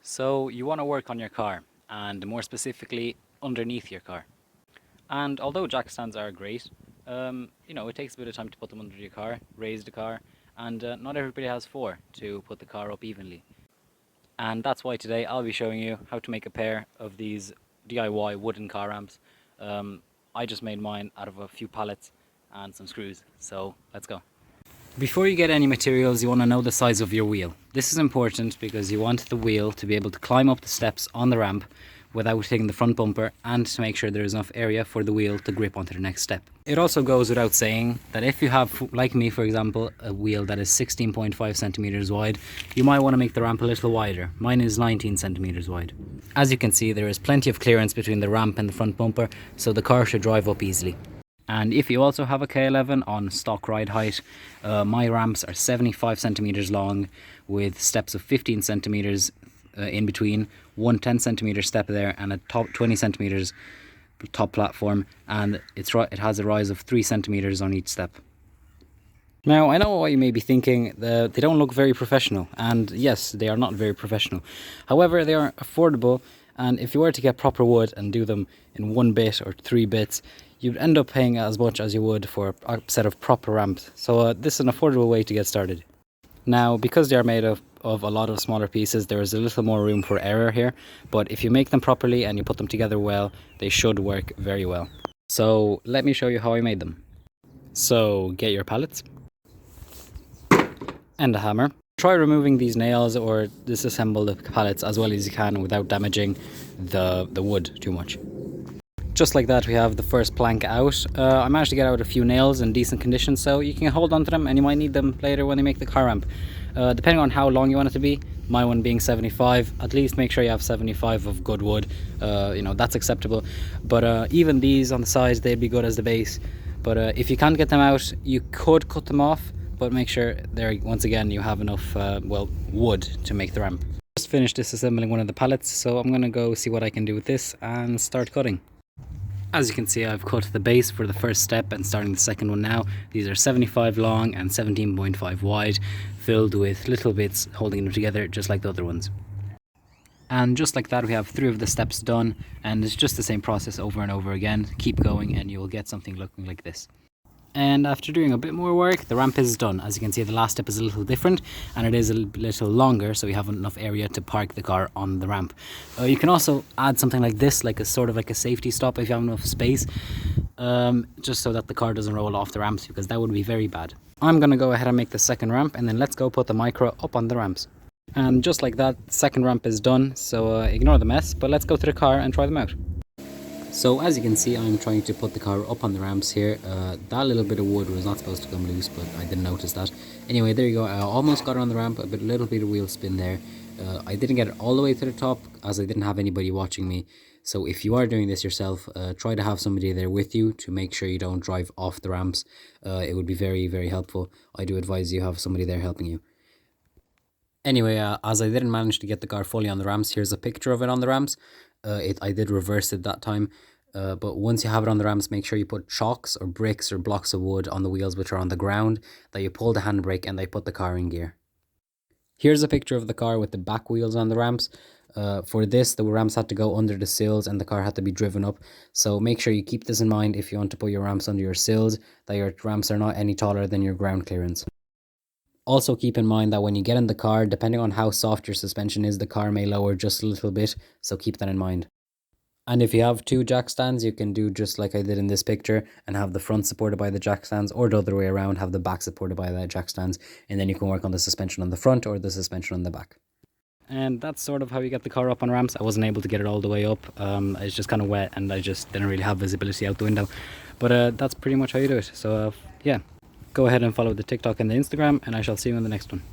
So you want to work on your car, and more specifically underneath your car. And although jack stands are great, it takes a bit of time to put them under your car, raise the car, and not everybody has four to put the car up evenly. And that's why today I'll be showing you how to make a pair of these DIY wooden car ramps. I just made mine out of a few pallets and some screws, so let's go. Before you get any materials, you want to know the size of your wheel. This is important because you want the wheel to be able to climb up the steps on the ramp without hitting the front bumper, and to make sure there is enough area for the wheel to grip onto the next step. It also goes without saying that if you have, like me for example, a wheel that is 16.5 centimeters wide, you might want to make the ramp a little wider. Mine is 19 centimeters wide. As you can see, there is plenty of clearance between the ramp and the front bumper, so the car should drive up easily. And if you also have a K11 on stock ride height, my ramps are 75 centimeters long with steps of 15 centimeters in between, one 10 centimeter step there and a top 20 centimeters top platform, and it has a rise of 3 centimeters on each step. Now, I know what you may be thinking, they don't look very professional, and yes, they are not very professional. However, they are affordable, and if you were to get proper wood and do them in 1 bit or 3 bits, you'd end up paying as much as you would for a set of proper ramps. So this is an affordable way to get started. Now, because they are made of a lot of smaller pieces, there is a little more room for error here, but if you make them properly and you put them together well, they should work very well. So let me show you how I made them. So get your pallets and a hammer. Try removing these nails or disassemble the pallets as well as you can without damaging the wood too much. Just like that, we have the first plank out. I managed to get out a few nails in decent condition, so you can hold on to them and you might need them later when you make the car ramp. Depending on how long you want it to be, my one being 75, at least make sure you have 75 of good wood. That's acceptable. But even these on the sides, they'd be good as the base. But if you can't get them out, you could cut them off, but make sure there, once again, you have enough wood to make the ramp. Just finished disassembling one of the pallets, so I'm gonna go see what I can do with this and start cutting. As you can see, I've cut the base for the first step and starting the second one now. These are 75 long and 17.5 wide, filled with little bits holding them together just like the other ones. And just like that, we have 3 of the steps done, and it's just the same process over and over again. Keep going and you will get something looking like this. And after doing a bit more work, the ramp is done. As you can see, the last step is a little different and it is a little longer, so you have enough area to park the car on the ramp. You can also add something like this, like a sort of like a safety stop if you have enough space, just so that the car doesn't roll off the ramps, because that would be very bad. I'm going to go ahead and make the second ramp, and then let's go put the micro up on the ramps. And just like that, the second ramp is done, so ignore the mess, but let's go to the car and try them out. So as you can see, I'm trying to put the car up on the ramps here. That little bit of wood was not supposed to come loose, but I didn't notice that. Anyway, there you go. I almost got it on the ramp, a little bit of wheel spin there. I didn't get it all the way to the top as I didn't have anybody watching me. So if you are doing this yourself, try to have somebody there with you to make sure you don't drive off the ramps. It would be very, very helpful. I do advise you have somebody there helping you. Anyway, as I didn't manage to get the car fully on the ramps, here's a picture of it on the ramps. I did reverse it that time, but once you have it on the ramps, make sure you put chalks or bricks or blocks of wood on the wheels which are on the ground, that you pull the handbrake and they put the car in gear. Here's a picture of the car with the back wheels on the ramps. For this, the ramps had to go under the sills and the car had to be driven up, so make sure you keep this in mind if you want to put your ramps under your sills, that your ramps are not any taller than your ground clearance. Also keep in mind that when you get in the car, depending on how soft your suspension is, the car may lower just a little bit, so keep that in mind. And if you have 2 jack stands, you can do just like I did in this picture and have the front supported by the jack stands, or the other way around, have the back supported by the jack stands, and then you can work on the suspension on the front or the suspension on the back. And that's sort of how you get the car up on ramps. I wasn't able to get it all the way up. It's just kind of wet and I just didn't really have visibility out the window. But that's pretty much how you do it. So yeah. Go ahead and follow the TikTok and the Instagram, and I shall see you in the next one.